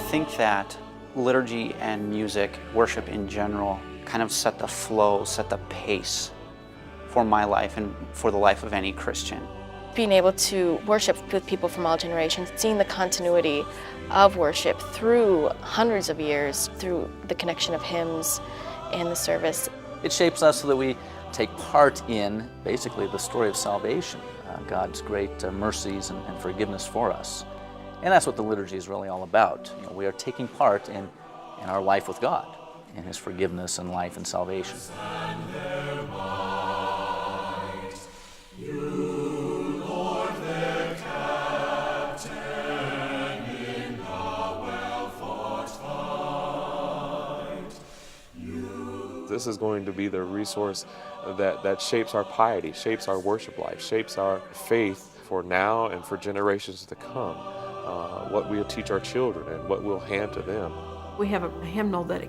think that liturgy and music, worship in general, kind of set the flow, set the pace for my life and for the life of any Christian. Being able to worship with people from all generations, seeing the continuity of worship through hundreds of years, through the connection of hymns and the service. It shapes us so that we take part in basically the story of salvation, God's great mercies and forgiveness for us. And that's what the liturgy is really all about. You know, we are taking part in our life with God, in His forgiveness and life and salvation. This is going to be the resource that shapes our piety, shapes our worship life, shapes our faith for now and for generations to come. What we'll teach our children and what we'll hand to them. We have a hymnal that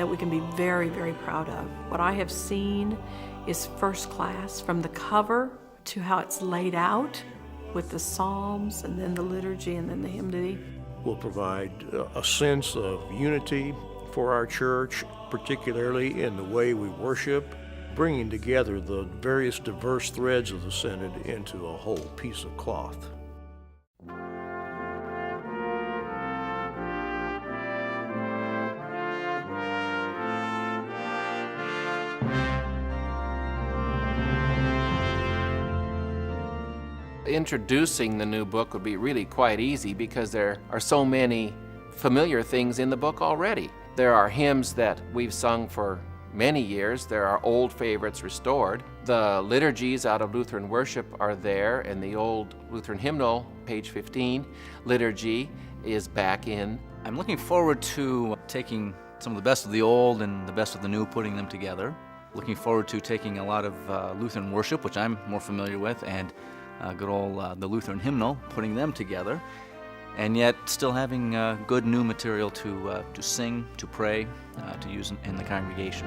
we can be very, very proud of. What I have seen is first class, from the cover to how it's laid out with the psalms and then the liturgy and then the hymnody. Will provide a sense of unity for our church, particularly in the way we worship, bringing together the various diverse threads of the Synod into a whole piece of cloth. Introducing the new book would be really quite easy because there are so many familiar things in the book already. There are hymns that we've sung for many years. There are old favorites restored. The liturgies out of Lutheran worship are there, and the old Lutheran hymnal, page 15, liturgy is back in. I'm looking forward to taking some of the best of the old and the best of the new, putting them together. Looking forward to taking a lot of Lutheran worship, which I'm more familiar with, and good old the Lutheran hymnal, putting them together, and yet still having good new material to sing, to pray, to use in the congregation.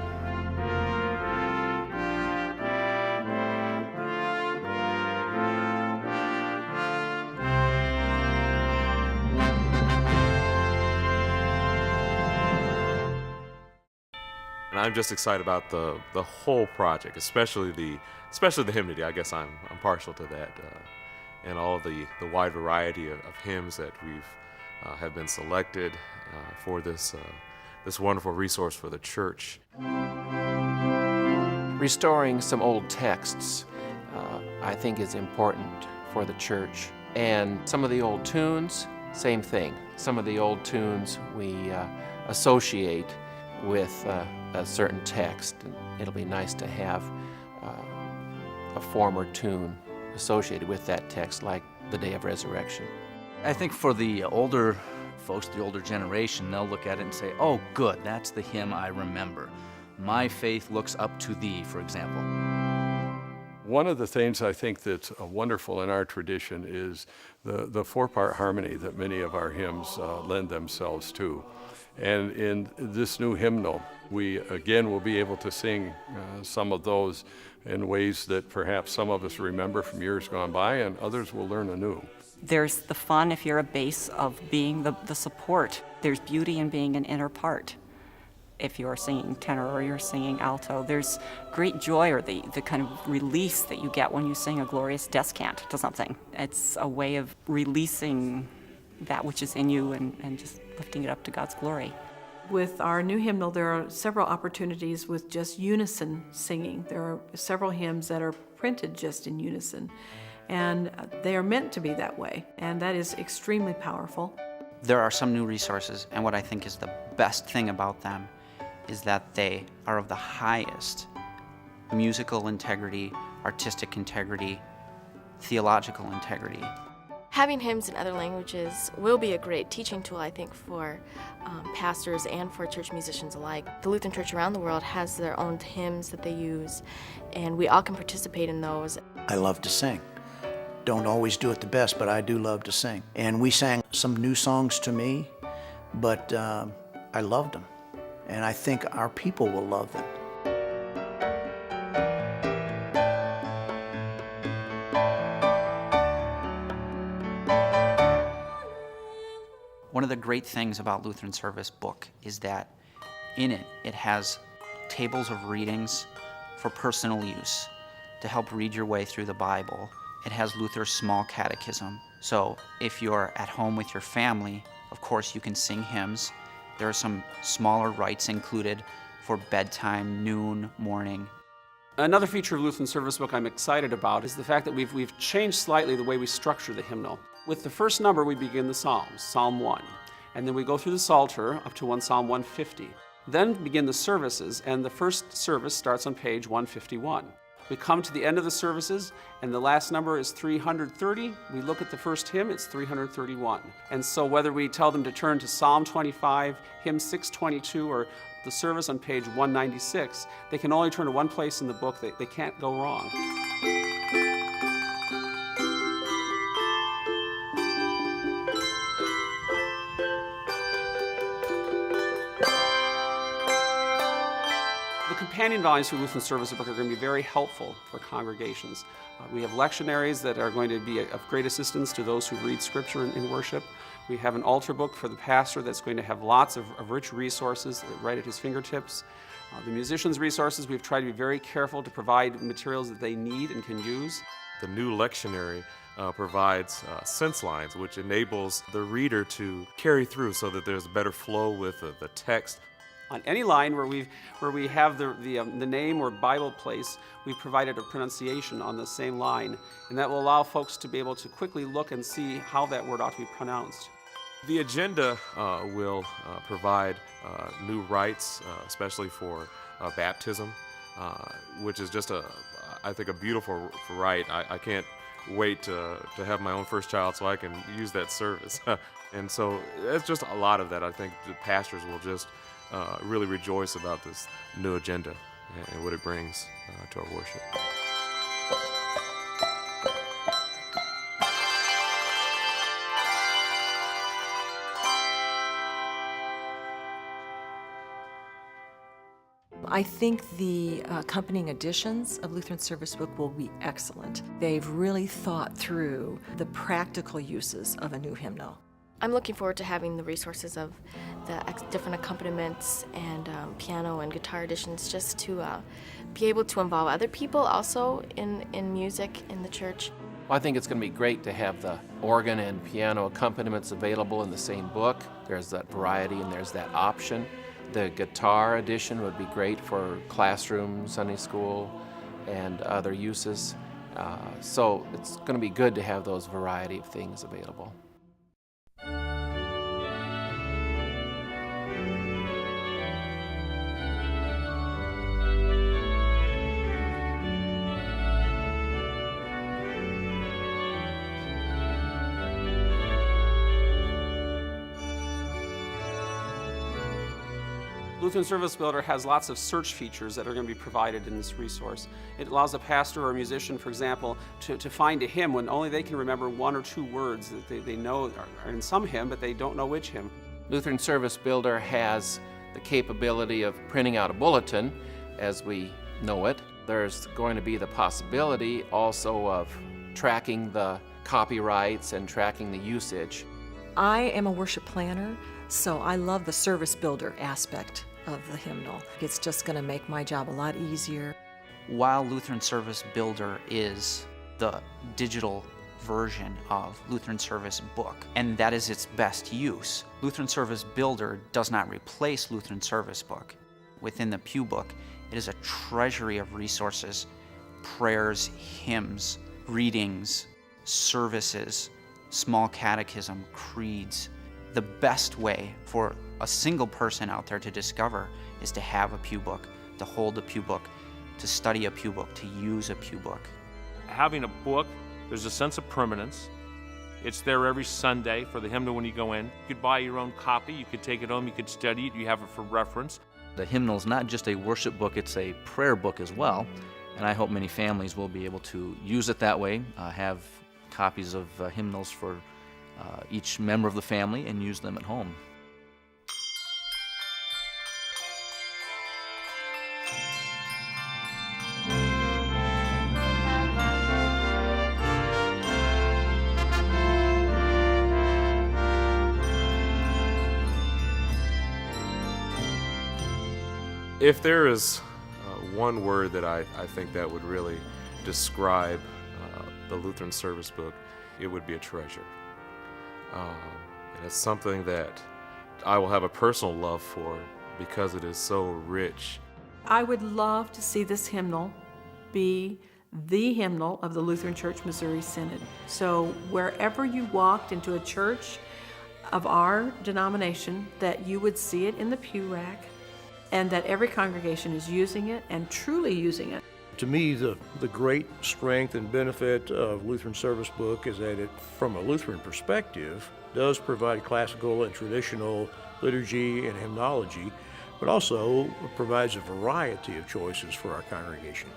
And I'm just excited about the whole project, especially the hymnody. I guess I'm partial to that, and all the wide variety of hymns that have been selected for this wonderful resource for the church. Restoring some old texts, I think, is important for the church. And some of the old tunes, same thing. Some of the old tunes we associate with a certain text, and it'll be nice to have a former tune associated with that text, like the Day of Resurrection. I think for the older folks, the older generation, they'll look at it and say, oh, good, that's the hymn I remember. My faith looks up to thee, for example. One of the things I think that's wonderful in our tradition is the four-part harmony that many of our hymns lend themselves to. And in this new hymnal, we again will be able to sing some of those in ways that perhaps some of us remember from years gone by, and others will learn anew. There's the fun if you're a bass of being the support. There's beauty in being an inner part. If you're singing tenor or you're singing alto, there's great joy, or the kind of release that you get when you sing a glorious descant to something. It's a way of releasing that which is in you and just lifting it up to God's glory. With our new hymnal, there are several opportunities with just unison singing. There are several hymns that are printed just in unison, and they are meant to be that way, and that is extremely powerful. There are some new resources, and what I think is the best thing about them is that they are of the highest musical integrity, artistic integrity, theological integrity. Having hymns in other languages will be a great teaching tool, I think, for pastors and for church musicians alike. The Lutheran Church around the world has their own hymns that they use, and we all can participate in those. I love to sing. Don't always do it the best, but I do love to sing. And we sang some new songs to me, but I loved them. And I think our people will love them. One One of the great things about Lutheran Service Book is that in it, it has tables of readings for personal use to help read your way through the Bible. It has Luther's small catechism. So if you're at home with your family, of course you can sing hymns. There are some smaller rites included for bedtime, noon, morning. Another feature of Lutheran Service Book I'm excited about is the fact that we've changed slightly the way we structure the hymnal. With the first number, we begin the Psalms, Psalm 1, and then we go through the Psalter up to Psalm 150. Then begin the services, and the first service starts on page 151. We come to the end of the services, and the last number is 330. We look at the first hymn, it's 331. And so whether we tell them to turn to Psalm 25, hymn 622, or the service on page 196, they can only turn to one place in the book. They can't go wrong. The companion volumes for Lutheran Service Book are going to be very helpful for congregations. We have lectionaries that are going to be of great assistance to those who read Scripture in worship. We have an altar book for the pastor that's going to have lots of rich resources right at his fingertips. The musicians' resources, we've tried to be very careful to provide materials that they need and can use. The new lectionary provides sense lines, which enables the reader to carry through so that there's a better flow with the text. On any line where we have the name or Bible place, we've provided a pronunciation on the same line, and that will allow folks to be able to quickly look and see how that word ought to be pronounced. The agenda will provide new rites, especially for baptism, which is just I think a beautiful rite. I can't wait to have my own first child so I can use that service. And so it's just a lot of that. I think the pastors will just really rejoice about this new agenda and what it brings to our worship. I think the accompanying editions of Lutheran Service Book will be excellent. They've really thought through the practical uses of a new hymnal. I'm looking forward to having the resources of the different accompaniments and piano and guitar editions, just to be able to involve other people also in music in the church. Well, I think it's going to be great to have the organ and piano accompaniments available in the same book. There's that variety and there's that option. The guitar edition would be great for classroom, Sunday school, and other uses. So it's going to be good to have those variety of things available. Lutheran Service Builder has lots of search features that are going to be provided in this resource. It allows a pastor or a musician, for example, to find a hymn when only they can remember one or two words that they know are in some hymn, but they don't know which hymn. Lutheran Service Builder has the capability of printing out a bulletin as we know it. There's going to be the possibility also of tracking the copyrights and tracking the usage. I am a worship planner, so I love the service builder aspect of the hymnal. It's just going to make my job a lot easier. While Lutheran Service Builder is the digital version of Lutheran Service Book, and that is its best use, Lutheran Service Builder does not replace Lutheran Service Book. Within the Pew Book, it is a treasury of resources, prayers, hymns, readings, services, small catechism, creeds. The best way for a single person out there to discover is to have a Pew Book, to hold a Pew Book, to study a Pew Book, to use a Pew Book. Having a book, there's a sense of permanence. It's there every Sunday for the hymnal when you go in. You could buy your own copy, you could take it home, you could study it, you have it for reference. The hymnal is not just a worship book, it's a prayer book as well. And I hope many families will be able to use it that way, have copies of hymnals for each member of the family and use them at home. If there is one word that I think that would really describe the Lutheran Service Book, it would be a treasure. And it's something that I will have a personal love for because it is so rich. I would love to see this hymnal be the hymnal of the Lutheran Church Missouri Synod. So wherever you walked into a church of our denomination, that you would see it in the pew rack, and that every congregation is using it and truly using it. To me, the great strength and benefit of Lutheran Service Book is that it, from a Lutheran perspective, does provide classical and traditional liturgy and hymnology, but also provides a variety of choices for our congregations.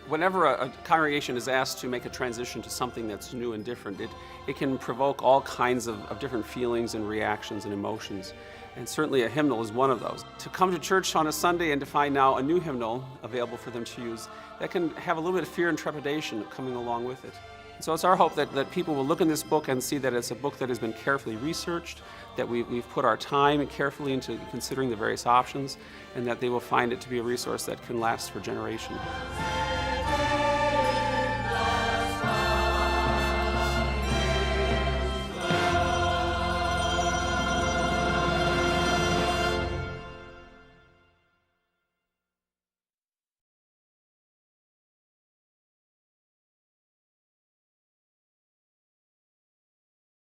Whenever a congregation is asked to make a transition to something that's new and different, it can provoke all kinds of different feelings and reactions and emotions. And certainly a hymnal is one of those. To come to church on a Sunday and to find now a new hymnal available for them to use, that can have a little bit of fear and trepidation coming along with it. So it's our hope that people will look in this book and see that it's a book that has been carefully researched, that we've put our time carefully into considering the various options, and that they will find it to be a resource that can last for generations.